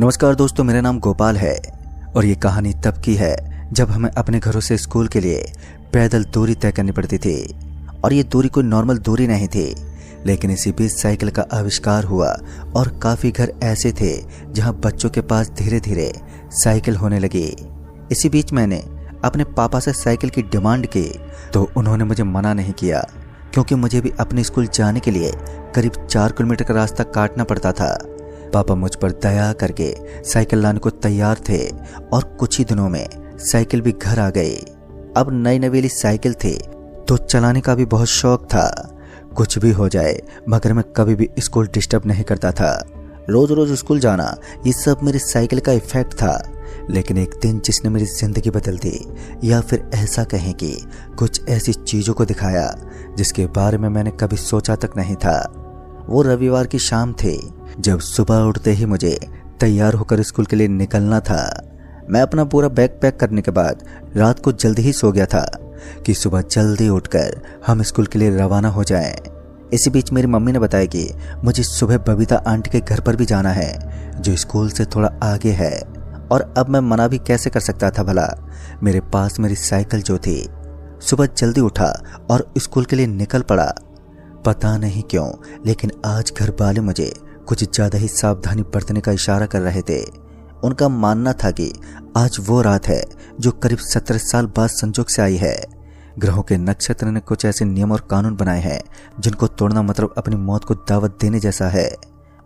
नमस्कार दोस्तों, मेरा नाम गोपाल है और ये कहानी तब की है जब हमें अपने घरों से स्कूल के लिए पैदल दूरी तय करनी पड़ती थी। और ये दूरी कोई नॉर्मल दूरी नहीं थी, लेकिन इसी बीच साइकिल का आविष्कार हुआ और काफ़ी घर ऐसे थे जहां बच्चों के पास धीरे धीरे साइकिल होने लगी। इसी बीच मैंने अपने पापा से साइकिल की डिमांड की तो उन्होंने मुझे मना नहीं किया, क्योंकि मुझे भी अपने स्कूल जाने के लिए करीब 4 किलोमीटर का रास्ता काटना पड़ता था। पापा मुझ पर दया करके साइकिल लाने को तैयार थे और कुछ ही दिनों में साइकिल भी घर आ गई। अब नई नवेली साइकिल थी तो चलाने का भी बहुत शौक था। कुछ भी हो जाए मगर मैं कभी भी स्कूल डिस्टर्ब नहीं करता था। रोज रोज स्कूल जाना ये सब मेरी साइकिल का इफेक्ट था। लेकिन एक दिन जिसने मेरी जिंदगी बदल दी, या फिर ऐसा कहें कि कुछ ऐसी चीजों को दिखाया जिसके बारे में मैंने कभी सोचा तक नहीं था, वो रविवार की शाम थी जब सुबह उठते ही मुझे तैयार होकर स्कूल के लिए निकलना था। मैं अपना पूरा बैग पैक करने के बाद रात को जल्दी ही सो गया था कि सुबह जल्दी उठकर हम स्कूल के लिए रवाना हो जाएं। इसी बीच मेरी मम्मी ने बताया कि मुझे सुबह बबीता आंटी के घर पर भी जाना है, जो स्कूल से थोड़ा आगे है। और अब मैं मना भी कैसे कर सकता था भला। मेरे पास मेरी साइकिल जो थी। सुबह जल्दी उठा और स्कूल के लिए निकल पड़ा। पता नहीं क्यों, लेकिन आज घर वाले मुझे कुछ ज्यादा ही सावधानी बरतने का इशारा कर रहे थे। उनका मानना था कि आज वो रात है जो करीब 17 साल बाद संजोग से आई है। ग्रहों के नक्षत्र ने कुछ ऐसे नियम और कानून बनाए हैं जिनको तोड़ना मतलब अपनी मौत को दावत देने जैसा है।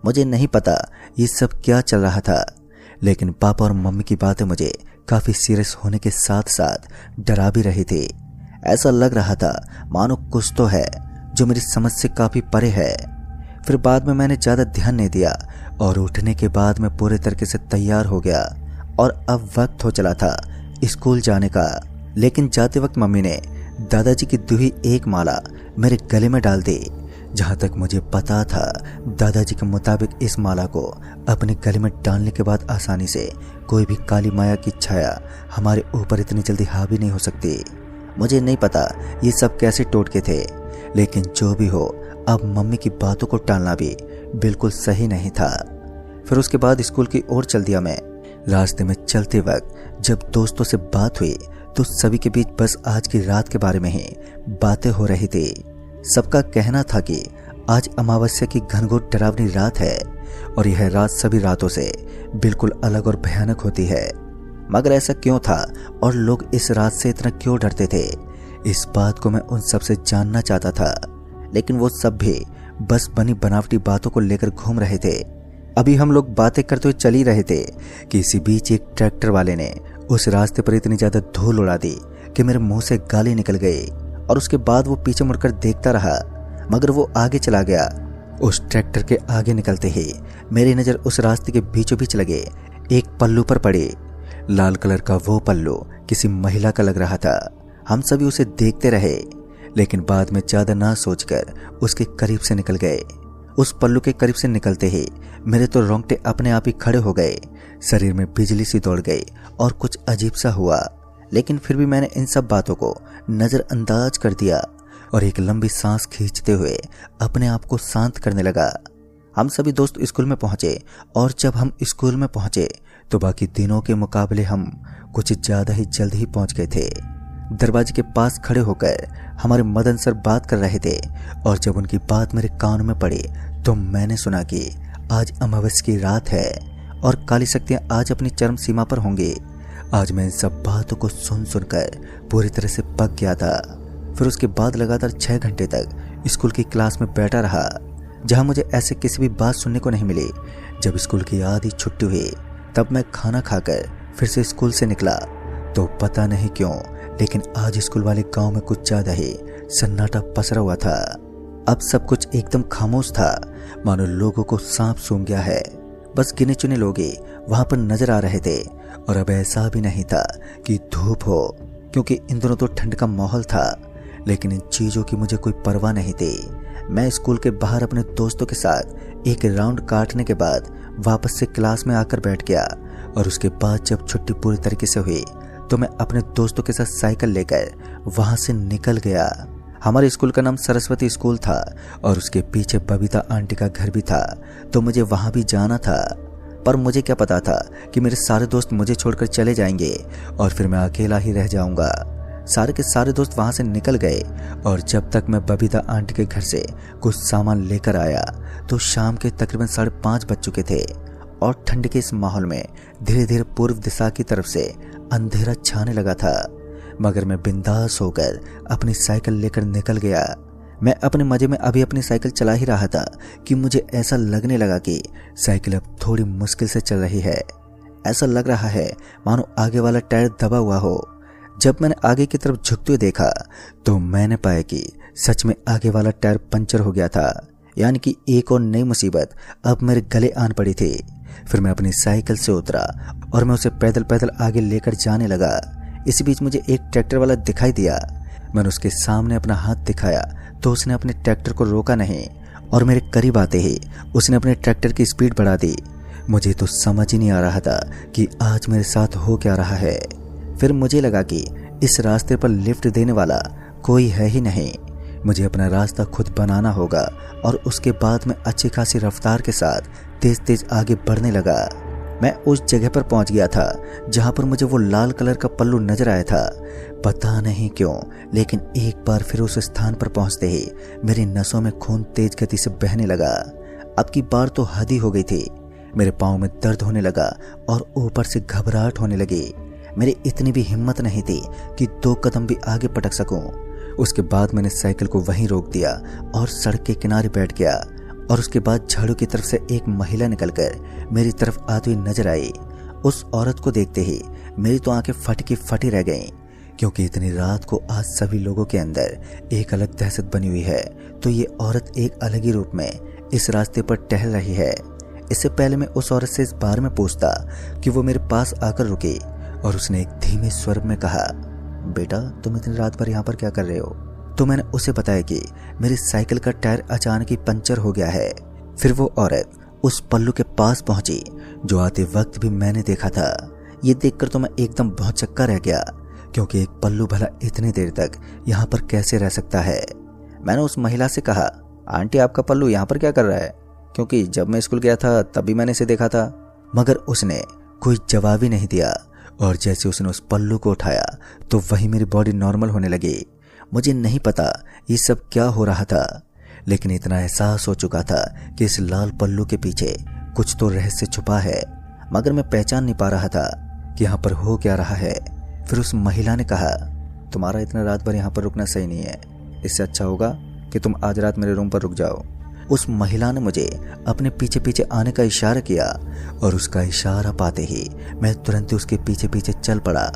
मुझे नहीं पता ये सब क्या चल रहा था, लेकिन पापा और मम्मी की बातें मुझे काफी सीरियस होने के साथ साथ डरा भी रही थी। ऐसा लग रहा था मानो कुछ तो है जो मेरी समझ से काफी परे है। फिर बाद में मैंने ज्यादा ध्यान नहीं दिया और उठने के बाद मैं पूरे तरीके से तैयार हो गया और अब वक्त हो चला था स्कूल जाने का। लेकिन जाते वक्त मम्मी ने दादाजी की दी हुई एक माला मेरे गले में डाल दी। जहां तक मुझे पता था, दादाजी के मुताबिक इस माला को अपने गले में डालने के बाद आसानी से कोई भी काली माया की छाया हमारे ऊपर इतनी जल्दी हावी नहीं हो सकती। मुझे नहीं पता ये सब कैसे टोटके थे, लेकिन जो भी हो, अब मम्मी की बातों को टालना भी बिल्कुल सही नहीं था। फिर उसके बाद स्कूल की ओर चल दिया मैं। रास्ते में चलते वक्त जब दोस्तों से बात हुई तो सभी के बीच बस आज की रात के बारे में ही बातें हो रही थी। सबका कहना था कि आज अमावस्या की घनघोर डरावनी रात है और यह रात सभी रातों से बिल्कुल अलग और भयानक होती है। मगर ऐसा क्यों था और लोग इस रात से इतना क्यों डरते थे, इस बात को मैं उन सब से जानना चाहता था। लेकिन वो सब भी बस बनी बनावटी बातों को लेकर घूम रहे थे। अभी हम लोग बातें करते हुए चल ही रहे थे कि इसी बीच एक ट्रैक्टर वाले ने उस रास्ते पर इतनी ज्यादा धूल उड़ा दी कि मेरे मुंह से गाली निकल गई। और उसके बाद वो पीछे मुड़कर देखता रहा, मगर वो आगे चला गया। उस ट्रैक्टर के आगे निकलते ही मेरी नजर उस रास्ते के बीचों बीच लगे एक पल्लू पर पड़ी। लाल कलर का वो पल्लू किसी महिला का लग रहा था। हम सभी उसे देखते रहे, लेकिन बाद में ज्यादा ना सोचकर उसके करीब से निकल गए। उस पल्लू के करीब से निकलते ही मेरे तो रोंगटे अपने आप ही खड़े हो गए। शरीर में बिजली सी दौड़ गई और कुछ अजीब सा हुआ। लेकिन फिर भी मैंने इन सब बातों को नजरअंदाज कर दिया और एक लंबी सांस खींचते हुए अपने आप को शांत करने लगा। हम सभी दोस्त स्कूल में पहुंचे और जब हम स्कूल में पहुंचे तो बाकी दिनों के मुकाबले हम कुछ ज्यादा ही जल्द ही पहुंच गए थे। दरवाजे के पास खड़े होकर हमारे मदन सर बात कर रहे थे और जब उनकी बात मेरे कान में पड़ी तो मैंने सुना कि आज अमावस्या की रात है और काली शक्तियां आज अपनी चरम सीमा पर होंगी। आज मैं इन सब बातों को सुन सुनकर पूरी तरह से पक गया था। फिर उसके बाद लगातार 6 घंटे तक स्कूल की क्लास में बैठा रहा, जहां मुझे ऐसे किसी भी बात सुनने को नहीं मिली। जब स्कूल की आधी छुट्टी हुई तब मैं खाना खाकर फिर से स्कूल से निकला तो पता नहीं क्यों, लेकिन आज स्कूल वाले गांव में कुछ ज्यादा ही सन्नाटा पसरा हुआ था। अब सब कुछ एकदम खामोश था, मानो लोगों को सांप सूंघ गया है। बस गिने चुने लोग ही वहां पर नजर आ रहे थे और अब ऐसा भी नहीं था कि धूप हो, क्योंकि इन दिनों तो ठंड का माहौल था। लेकिन इन चीजों की मुझे कोई परवाह नहीं थी। मैं स्कूल के बाहर अपने दोस्तों के साथ एक राउंड काटने के बाद वापस से क्लास में आकर बैठ गया और उसके बाद जब छुट्टी पूरी तरीके से हुई तो मैं अपने दोस्तों के साथ साइकिल लेकर वहां से निकल गया। हमारे स्कूल का नाम सरस्वती स्कूल था और उसके पीछे बबीता आंटी का घर भी था, तो मुझे वहां भी जाना था। पर मुझे क्या पता था कि मेरे सारे दोस्त मुझे छोड़कर चले जाएंगे और फिर मैं अकेला ही रह जाऊंगा। सारे के सारे दोस्त वहां से निकल गए और जब तक मैं बबीता आंटी के घर से कुछ सामान लेकर आया तो शाम के तकरीबन 5:30 बज चुके थे और ठंड के इस माहौल में धीरे धीरे पूर्व दिशा की तरफ से अंधेरा छाने लगा था। मगर मैं बिंदास होकर अपनी साइकिल लेकर निकल गया। मैं अपने मजे में अभी अपनी साइकिल चला ही रहा था कि मुझे ऐसा लगने लगा कि साइकिल अब थोड़ी मुश्किल से चल रही है। ऐसा लग रहा है मानो आगे वाला टायर दबा हुआ हो। जब मैंने आगे की तरफ झुकते हुए देखा तो मैंने पाया कि सच में आगे वाला टायर पंचर हो गया था, यानी कि एक और नई मुसीबत अब मेरे गले आन पड़ी थी। फिर मैं अपनी साइकिल से उतरा और मैं उसे पैदल पैदल आगे लेकर जाने लगा। इसी बीच मुझे एक ट्रैक्टर वाला दिखाई दिया। मैंने उसके सामने अपना हाथ दिखाया तो उसने अपने ट्रैक्टर को रोका नहीं और मेरे करीब आते ही उसने अपने ट्रैक्टर की स्पीड बढ़ा दी। मुझे तो समझ ही नहीं आ रहा था कि आज मेरे साथ हो क्या रहा है। फिर मुझे लगा कि इस रास्ते पर लिफ्ट देने वाला कोई है ही नहीं। मुझे अपना रास्ता खुद बनाना होगा और उसके बाद मैं अच्छी खासी रफ्तार के साथ तेज तेज आगे बढ़ने लगा। मैं उस जगह पर पहुंच गया था जहां पर मुझे वो लाल कलर का पल्लू नजर आया था। पता नहीं क्यों, लेकिन एक बार फिर उस स्थान पर पहुंचते ही मेरी नसों में खून तेज गति से बहने लगा। अब की बार तो हद ही हो गई थी। मेरे पाँव में दर्द होने लगा और ऊपर से घबराहट होने लगी। मेरी इतनी भी हिम्मत नहीं थी कि 2 कदम भी आगे पटक सकूं। उसके बाद मैंने साइकिल को वहीं रोक दिया और सड़क के किनारे बैठ गया और उसके बाद झाड़ू की तरफ से एक महिला निकलकर मेरी तरफ आती हुई नजर आई। उस औरत को देखते ही मेरी तो आंखें फटी की फटी रह गईं, क्योंकि इतनी रात को आज सभी लोगों के अंदर एक अलग दहशत बनी हुई है तो ये औरत एक अलग ही रूप में इस रास्ते पर टहल रही है। इससे पहले मैं उस औरत से इस बारे में पूछता कि वो मेरे पास आकर रुकी और उसने एक धीमे स्वर में कहा, बेटा तुम इतनी रात भर यहाँ पर क्या कर रहे हो? तो मैंने उसे बताया कि मेरी साइकिल का टायर अचानक ही पंचर हो गया है। फिर वो औरत उस पल्लू के पास पहुंची जो आते वक्त भी मैंने देखा था। ये देखकर तो मैं एकदम भौचक्का रह गया, क्योंकि एक पल्लू भला इतनी देर तक यहाँ पर कैसे रह सकता है। मैंने उस महिला से कहा, आंटी आपका पल्लू यहाँ पर क्या कर रहा है? क्योंकि जब मैं स्कूल गया था तभी मैंने इसे देखा था। मगर उसने कोई जवाब ही नहीं दिया और जैसे उसने उस पल्लू को उठाया तो वही मेरी बॉडी नॉर्मल होने लगी। मुझे नहीं पता ये सब क्या हो रहा था, लेकिन इतना एहसास हो चुका था कि इस लाल पल्लू के पीछे कुछ तो रहस्य छुपा है, मगर मैं पहचान नहीं पा रहा था कि यहाँ पर हो क्या रहा है। फिर उस महिला ने कहा, तुम्हारा इतना रात भर यहाँ पर रुकना सही नहीं है, इससे अच्छा होगा कि तुम आज रात मेरे रूम पर रुक जाओ। उस महिला ने मुझे अपने पीछे पीछे आने का इशारा किया और उसका इशारा पाते ही मैं तुरंत ही उसके पीछे पीछे चल पड़ा।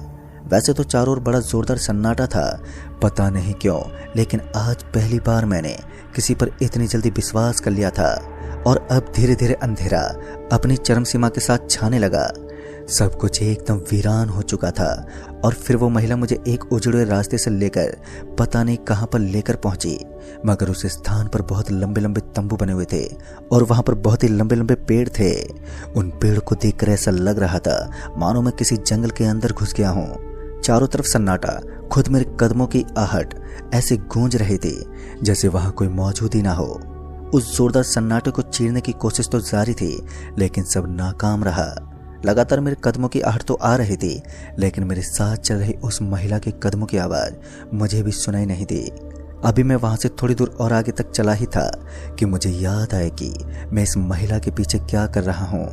वैसे तो चारों ओर बड़ा जोरदार सन्नाटा था, पता नहीं क्यों, लेकिन आज पहली बार मैंने किसी पर इतनी जल्दी विश्वास कर लिया था। और अब धीरे धीरे अंधेरा अपनी चरम सीमा के साथ छाने लगा। सब कुछ एकदम वीरान हो चुका था और फिर वो महिला मुझे एक उजड़े रास्ते से लेकर पता नहीं कहां पर लेकर पहुंची। मगर उस स्थान पर बहुत लंबे लंबे तंबू बने हुए थे और वहां पर बहुत ही लंबे लंबे पेड़ थे। उन पेड़ को देखकर ऐसा लग रहा था मानो मैं किसी जंगल के अंदर घुस गया हूँ। चारों तरफ सन्नाटा, खुद मेरे कदमों की आहट ऐसे गूंज रही थी जैसे वहां कोई मौजूद ही ना हो। उस जोरदार सन्नाटे को चीरने की कोशिश तो जारी थी, लेकिन सब नाकाम रहा। लगातार मेरे कदमों की आहट तो आ रही थी, लेकिन मेरे साथ चल रही उस महिला के कदमों की आवाज मुझे भी सुनाई नहीं दी। अभी मैं वहां से थोड़ी दूर और आगे तक चला ही था कि मुझे याद आया कि मैं इस महिला के पीछे क्या कर रहा हूँ।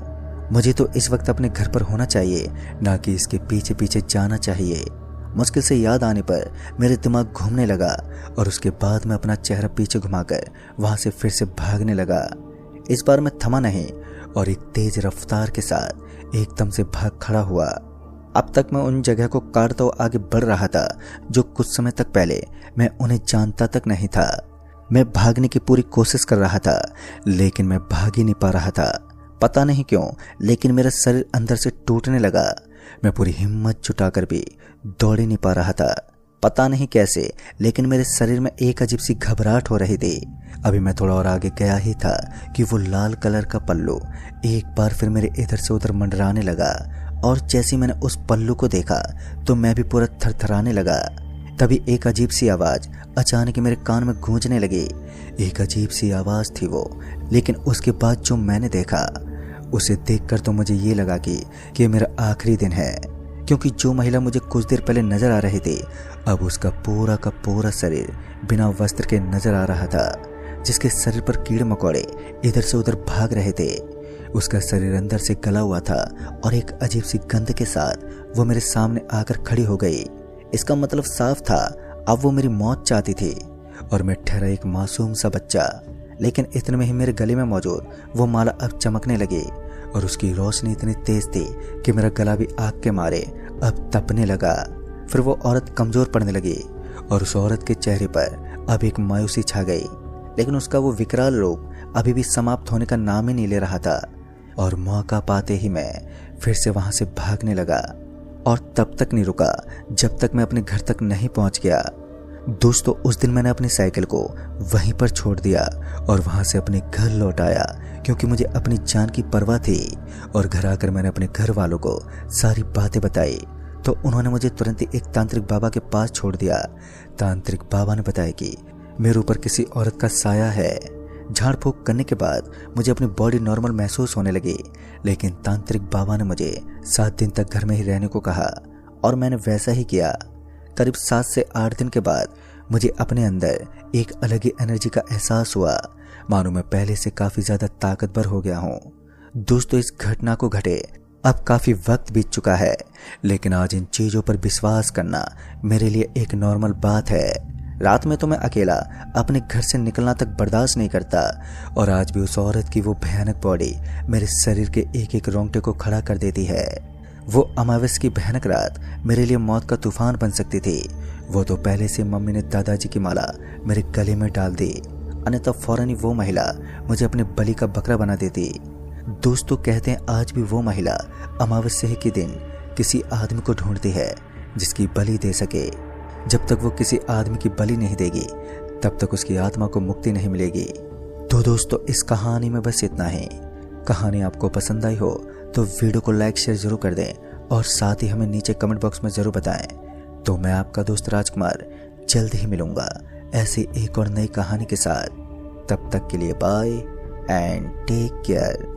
मुझे तो इस वक्त अपने घर पर होना चाहिए, ना कि इसके पीछे पीछे जाना चाहिए। मुश्किल से याद आने पर मेरे दिमाग घूमने लगा और उसके बाद मैं अपना चेहरा पीछे घुमाकर वहां से फिर से भागने लगा। इस बार मैं थमा नहीं और एक तेज रफ्तार के साथ एकदम से भाग खड़ा हुआ। अब तक मैं उन जगह को काटता हुआ आगे बढ़ रहा था जो कुछ समय तक पहले मैं उन्हें जानता तक नहीं था। मैं भागने की पूरी कोशिश कर रहा था, लेकिन मैं भाग ही नहीं पा रहा था। पता नहीं क्यों, लेकिन मेरा शरीर अंदर से टूटने लगा। मैं पूरी हिम्मत जुटाकर भी दौड़ ही नहीं पा रहा था। पता नहीं कैसे, लेकिन मेरे शरीर में एक अजीब सी घबराहट हो रही थी। अभी मैं थोड़ा और आगे गया ही था कि वो लाल कलर का पल्लू एक बार फिर मेरे इधर से उधर मंडराने लगा और जैसे मैंने उस पल्लू को देखा तो मैं भी पूरा थरथराने लगा। तभी एक अजीब सी आवाज अचानक मेरे कान में गूंजने लगी। एक अजीब सी आवाज थी वो, लेकिन उसके बाद जो मैंने देखा उसे देखकर तो मुझे ये लगा कि ये मेरा आखिरी दिन है, क्योंकि जो महिला मुझे कुछ देर पहले नजर आ रही थी अब उसका पूरा का पूरा शरीर बिना वस्त्र के नजर आ रहा था, जिसके शरीर पर कीड़े मकोड़े इधर से उधर भाग रहे थे। उसका शरीर अंदर से गला हुआ था और एक अजीब सी गंध के साथ वो मेरे सामने आकर खड़ी हो गई। इसका मतलब साफ था, अब वो मेरी मौत चाहती थी और मैं ठहरा एक मासूम सा बच्चा। लेकिन इतने में ही मेरे गले में मौजूद वो माला अब चमकने लगी और उसकी रोशनी इतनी तेज थी कि मेरा गला भी आग के मारे अब तपने लगा। फिर वो औरत कमजोर पड़ने लगी और उस औरत के चेहरे पर अब एक मायूसी छा गई, लेकिन उसका वो विकराल रूप अभी भी समाप्त होने का नाम ही नहीं ले रहा था। और मौका पाते ही मैं फिर से वहां से भागने लगा और तब तक नहीं रुका जब तक मैं अपने घर तक नहीं पहुंच गया। दोस्तों, उस दिन मैंने अपनी साइकिल को वहीं पर छोड़ दिया और वहां से अपने घर लौट आया, क्योंकि मुझे अपनी जान की परवाह थी। और घर आकर मैंने अपने घर वालों को सारी बातें बताई तो उन्होंने मुझे तुरंत ही एक तांत्रिक बाबा के पास छोड़ दिया। तांत्रिक बाबा ने बताया कि मेरे ऊपर किसी औरत का साया है। झाड़ फूक करने के बाद मुझे अपनी बॉडी नॉर्मल महसूस होने लगी, लेकिन तांत्रिक बाबा ने मुझे 7 दिन तक घर में ही रहने को कहा और मैंने वैसा ही किया। करीब 7 से 8 दिन के बाद मुझे अपने अंदर एक अलग ही एनर्जी का एहसास हुआ, मानो मैं पहले से काफी ज्यादा ताकतवर हो गया हूँ। दोस्तों, इस घटना को घटे अब काफी वक्त बीत चुका है, लेकिन आज इन चीजों पर विश्वास करना मेरे लिए एक नॉर्मल बात है। रात में तो मैं अकेला अपने घर से निकलना तक बर्दाश्त नहीं करता और आज भी उस औरत की वो भयानक बॉडी मेरे शरीर के एक एक रोंगटे को खड़ा कर देती है। वो अमावस की भयानक रात मेरे लिए मौत का तूफान बन सकती थी। वो तो पहले से मम्मी ने दादाजी की माला मेरे गले में डाल दी, अन्यथा फौरन ही वो महिला मुझे अपने बलि का बकरा बना देती। दोस्तों, कहते हैं आज भी वो महिला अमावस्या के दिन किसी आदमी को ढूंढती है जिसकी बलि दे सके। जब तक वो किसी आदमी की बलि नहीं देगी तब तक उसकी आत्मा को मुक्ति नहीं मिलेगी। तो दोस्तों, इस कहानी में बस इतना ही। कहानी आपको पसंद आई हो तो वीडियो को लाइक शेयर जरूर कर दें और साथ ही हमें नीचे कमेंट बॉक्स में जरूर बताएं। तो मैं आपका दोस्त राजकुमार जल्द ही मिलूंगा ऐसी एक और नई कहानी के साथ। तब तक के लिए बाय एंड टेक केयर।